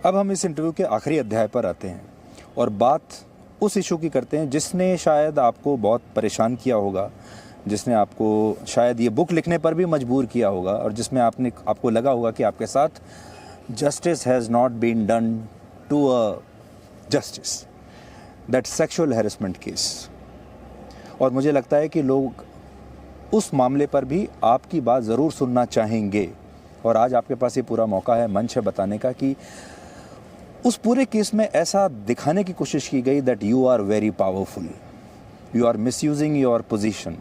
अब हम इस इंटरव्यू के आखिरी अध्याय पर आते हैं और बात उस इशू की करते हैं जिसने शायद आपको बहुत परेशान किया होगा, जिसने आपको शायद ये बुक लिखने पर भी मजबूर किया होगा और जिसमें आपको लगा होगा कि आपके साथ justice has not been done to a justice, that sexual harassment case. और मुझे लगता है कि लोग उस मामले पर भी आपकी बात ज़रूर सुनना चाहेंगे और आज आपके पास ये पूरा मौका है, मंच है बताने का कि उस पूरे केस में ऐसा दिखाने की कोशिश की गई that you are very powerful, you are misusing your position,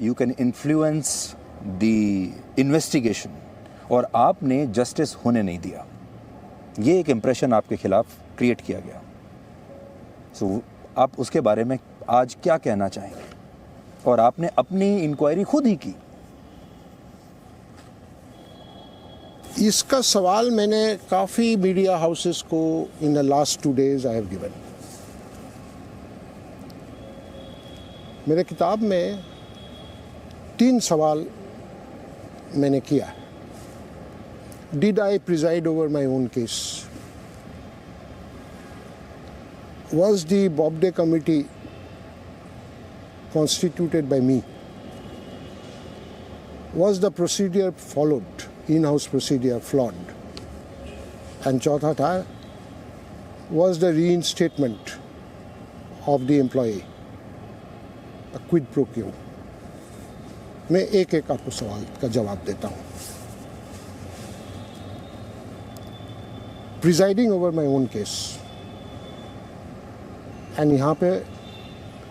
you can influence the investigation और आपने जस्टिस होने नहीं दिया। ये एक इम्प्रेशन आपके खिलाफ क्रिएट किया गया। सो आप उसके बारे में आज क्या कहना चाहेंगे? और आपने अपनी इंक्वायरी खुद ही की। इसका सवाल मैंने काफ़ी मीडिया हाउसेस को in the last 2 days I have given. मेरे किताब में 3 सवाल मैंने किया। Did I preside over my own case? Was the Bobde committee constituted by me? Was the procedure followed, in-house procedure flawed? And चौथा था, was the reinstatement of the employee a quid pro quo? मैं एक एक आपको सवाल का जवाब देता हूँ। Presiding over my own case, and यहाँ पे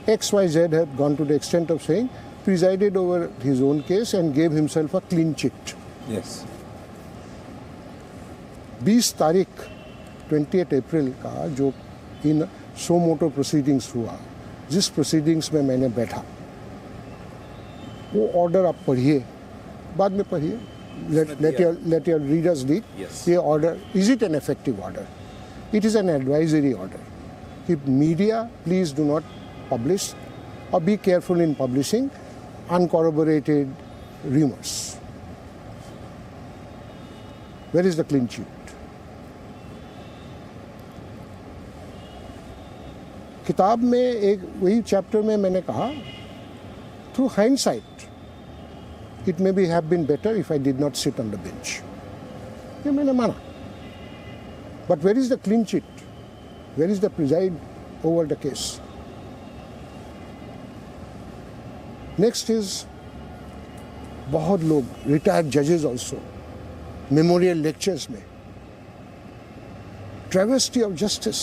XYZ had gone to the extent of saying presided over his own case and gave himself a clean chit. Yes. 20 तारीख 28 अप्रैल का जो इन सो मोटो प्रोसीडिंग्स हुआ, जिस प्रोसीडिंग्स में मैंने बैठा, वो ऑर्डर आप पढ़िए, बाद में पढ़िए, let your readers read. Yes. ये order, is it an effective order? It is an advisory order. कि media please do not publish or be careful in publishing uncorroborated rumors. Where is the clean sheet? किताब में एक वही chapter में मैंने कहा, through hindsight it may be have been better if I did not sit on the bench. ये मैंने माना. But where is the clean sheet? Where is the preside over the case? Next is, बहुत लोग retired judges also memorial lectures में travesty of justice.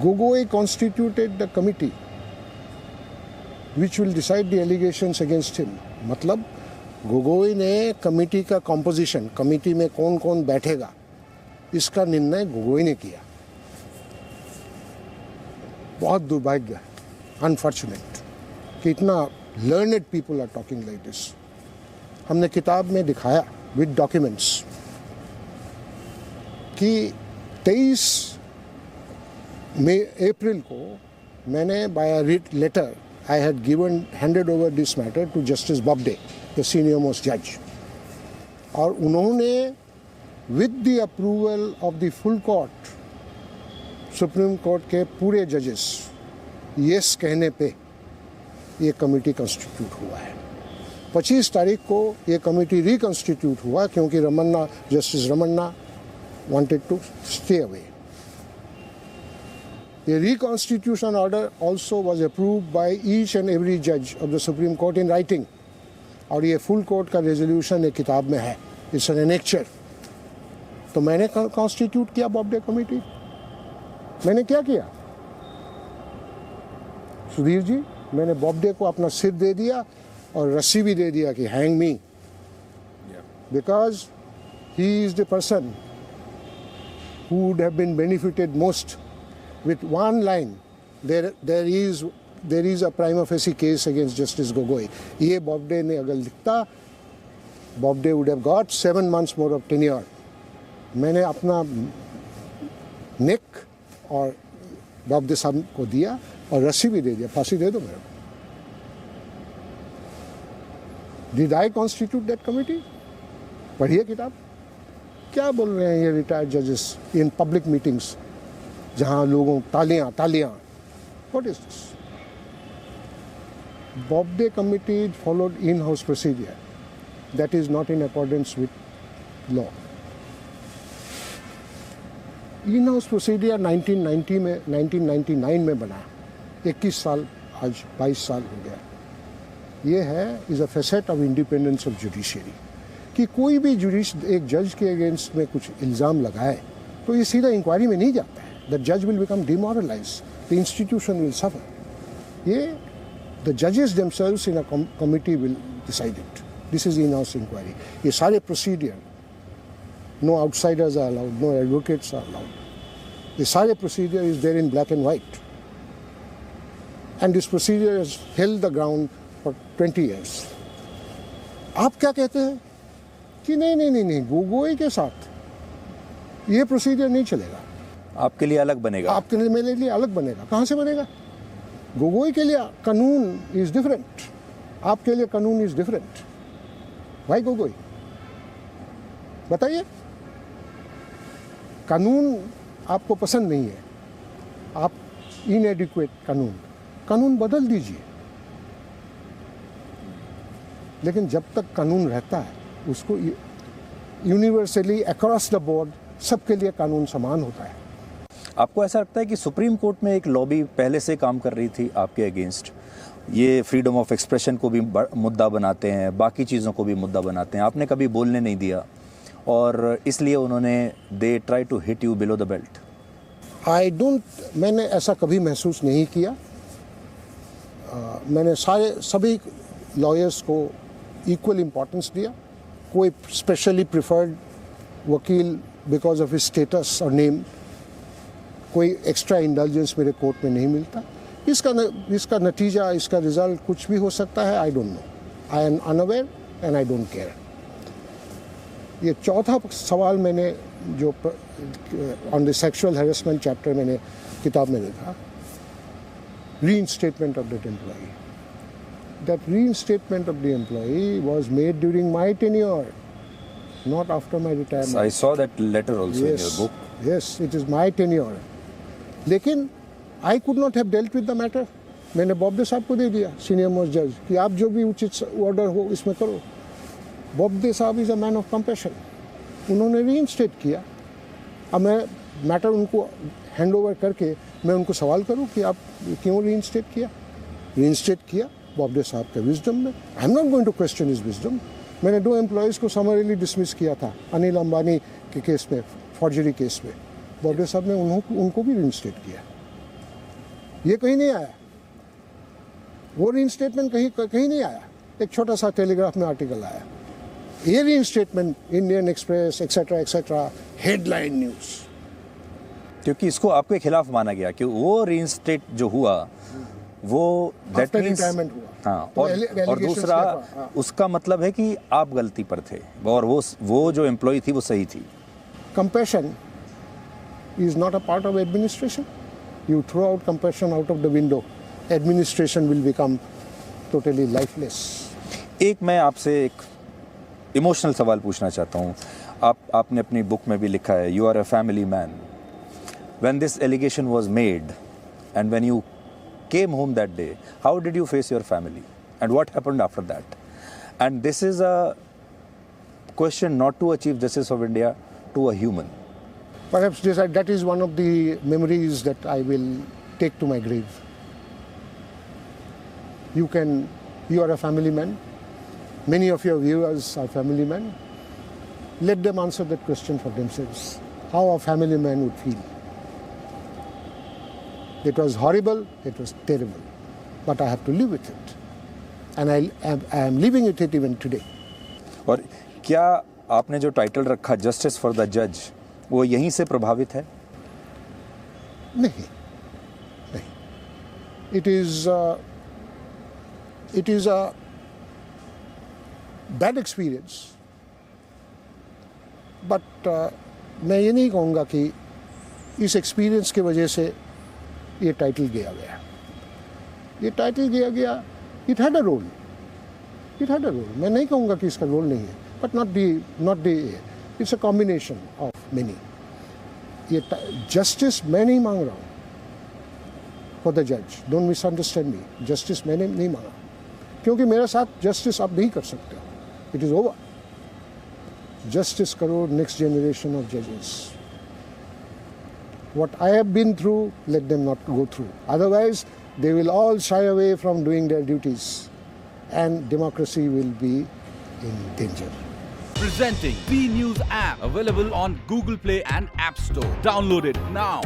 Gogoi constituted the committee which will decide the allegations against him. मतलब गोगोई ने committee का composition, committee में कौन कौन बैठेगा, इसका निर्णय गोगोई ने किया। बहुत दुर्भाग्य, अनफॉर्चुनेट कि इतना learned people are talking like this. हमने किताब में दिखाया विद डॉक्यूमेंट्स कि 23 अप्रैल को मैंने by a writ letter I had handed over this matter to justice Bobde, the senior most जज, और उन्होंने with the approval of the full court, supreme court के पूरे जजेस यस कहने पे ये कमेटी कंस्टिट्यूट हुआ है। 25 तारीख को ये कमेटी रिकंस्टिट्यूट हुआ क्योंकि justice Ramana wanted to stay away. The reconstitution order also was approved by each and every judge of the Supreme Court in writing. और ये फुल कोर्ट का रेजोल्यूशन एक किताब में है, इट्स एन एनेक्चर। तो मैंने कॉन्स्टिट्यूट किया बॉब्डे कमेटी। मैंने क्या किया सुधीर जी, मैंने बॉब्डे को अपना सिर दे दिया और रस्सी भी दे दिया कि hang me, because he is the person who would have been benefited most with one line. There is a prima facie case against Justice Gogoi. ये बॉब्डे ने अगर लिखता, बॉब्डे would have got 7 months more of tenure. मैंने अपना नेक और बॉब्डे साहब को दिया और रस्सी भी दे दिया, फांसी दे दो मेरे को। Did I constitute that committee? पढ़िए किताब, क्या बोल रहे हैं ये रिटायर्ड जजेस इन पब्लिक मीटिंग्स, जहां लोगों तालियां तालियां, what is this? Bobde committee followed in-house procedure that is not in accordance with law. In-house procedure 1999 में बना, 21 साल आज 22 साल हो गया. ये है is a facet of independence of judiciary कि कोई भी एक जज के अगेंस्ट में कुछ इल्ज़ाम लगाए तो ये सीधा इंक्वायरी में नहीं जाता है. द जज will become demoralize, the institution will suffer. ये the judges themselves in a committee will decide it. This is in-house inquiry. ये सारे procedure, no outsiders are allowed, no advocates are allowed. The सारे procedure is there in black and white. And this procedure has held the ground for 20 years. आप क्या कहते हैं कि नहीं गोगोई के साथ ये procedure नहीं चलेगा. आपके लिए अलग बनेगा. आपके लिए मेरे लिए अलग बनेगा. कहाँ से बनेगा? गोगोई के लिए कानून इज डिफरेंट, आपके लिए कानून इज डिफरेंट. भाई गोगोई बताइए, कानून आपको पसंद नहीं है, आप इनएडिक्वेट कानून बदल दीजिए. लेकिन जब तक कानून रहता है उसको यूनिवर्सली अक्रॉस द बोर्ड सबके लिए कानून समान होता है. आपको ऐसा लगता है कि सुप्रीम कोर्ट में एक लॉबी पहले से काम कर रही थी आपके अगेंस्ट? ये फ्रीडम ऑफ एक्सप्रेशन को भी मुद्दा बनाते हैं, बाकी चीज़ों को भी मुद्दा बनाते हैं. आपने कभी बोलने नहीं दिया और इसलिए उन्होंने they try to hit you below the belt. मैंने ऐसा कभी महसूस नहीं किया. मैंने सभी लॉयर्स को इक्वल इम्पोर्टेंस दिया. कोई स्पेशली प्रिफर्ड वकील बिकॉज ऑफ हिज स्टेटस और नेम, कोई एक्स्ट्रा इंडल्जेंस मेरे कोर्ट में नहीं मिलता. इसका नतीजा, इसका रिजल्ट कुछ भी हो सकता है. I don't know, I am unaware and I don't care. ये चौथा सवाल मैंने जो on the sexual harassment chapter मैंने किताब में लिखा, reinstatement of that employee. That reinstatement of the employee was made during my tenure, not after my retirement. I saw that letter also in your book. Yes, it is my tenure. लेकिन I could not have dealt with the matter. मैंने बॉब्डे साहब को दे दिया, senior most जज, कि आप जो भी उचित ऑर्डर हो इसमें करो. बॉब्डे साहब is a man of compassion. उन्होंने रीइंस्टेट किया. अब मैं मैटर उनको हैंड ओवर करके मैं उनको सवाल करूं कि आप क्यों रीइंस्टेट किया. रीइंस्टेट किया बॉब्डे साहब के विजडम में. I am not going to question his wisdom. मैंने 2 एम्प्लॉयज़ को समरीली डिसमिस किया था अनिल अंबानी के केस में, फॉर्जरी केस में. बॉब्डे साहब ने उनको भी रीइंस्टेट किया. ये कहीं नहीं आया, वो रीइंस्टेटमेंट कहीं नहीं आया. एक छोटा सा टेलीग्राफ में आर्टिकल आया. ये reinstatement Indian Express etcetera headline news. क्योंकि इसको आपके खिलाफ माना गया कि वो रीइंस्टेट जो हुआ वो दैट मींस रिटायरमेंट हुआ. हाँ, और दूसरा उसका मतलब है कि आप गलती पर थे और वो जो एम्प्लॉय थी वो सही थी. Compassion is not a part of administration. You throw out compassion out of the window, administration will become totally lifeless. एक मैं आपसे एक इमोशनल सवाल पूछना चाहता हूँ. आपने अपनी बुक में भी लिखा है, you are a family man. When this allegation was made and when you came home that day, how did you face your family and what happened after that? And this is a question not to a Chief Justice of India, to a human. Perhaps that is one of the memories that I will take to my grave. You are a family man. Many of your viewers are family men. Let them answer that question for themselves. How a family man would feel. It was horrible, it was terrible, but I have to live with it. And I am living with it even today. और क्या आपने जो title रखा justice for the जज, वो यहीं से प्रभावित है? नहीं. It is a bad experience, but मैं ये नहीं कहूँगा कि इस एक्सपीरियंस की वजह से ये टाइटल गया. It had a role. मैं नहीं कहूँगा कि इसका रोल नहीं है, but not the it's a combination of many. ये जस्टिस मैं नहीं मांग रहा हूँ फॉर द जज, डोंट मिसअंडरस्टैंड मी. जस्टिस मैंने नहीं मांगा क्योंकि मेरे साथ जस्टिस आप नहीं कर सकते हो. It is over. जस्टिस करो नेक्स्ट जनरेशन ऑफ जजेस. What I have been through, let them not go through. Otherwise, they will all shy away from doing their duties and democracy will be in danger. Presenting B News app, available on Google Play and App Store. Download it now.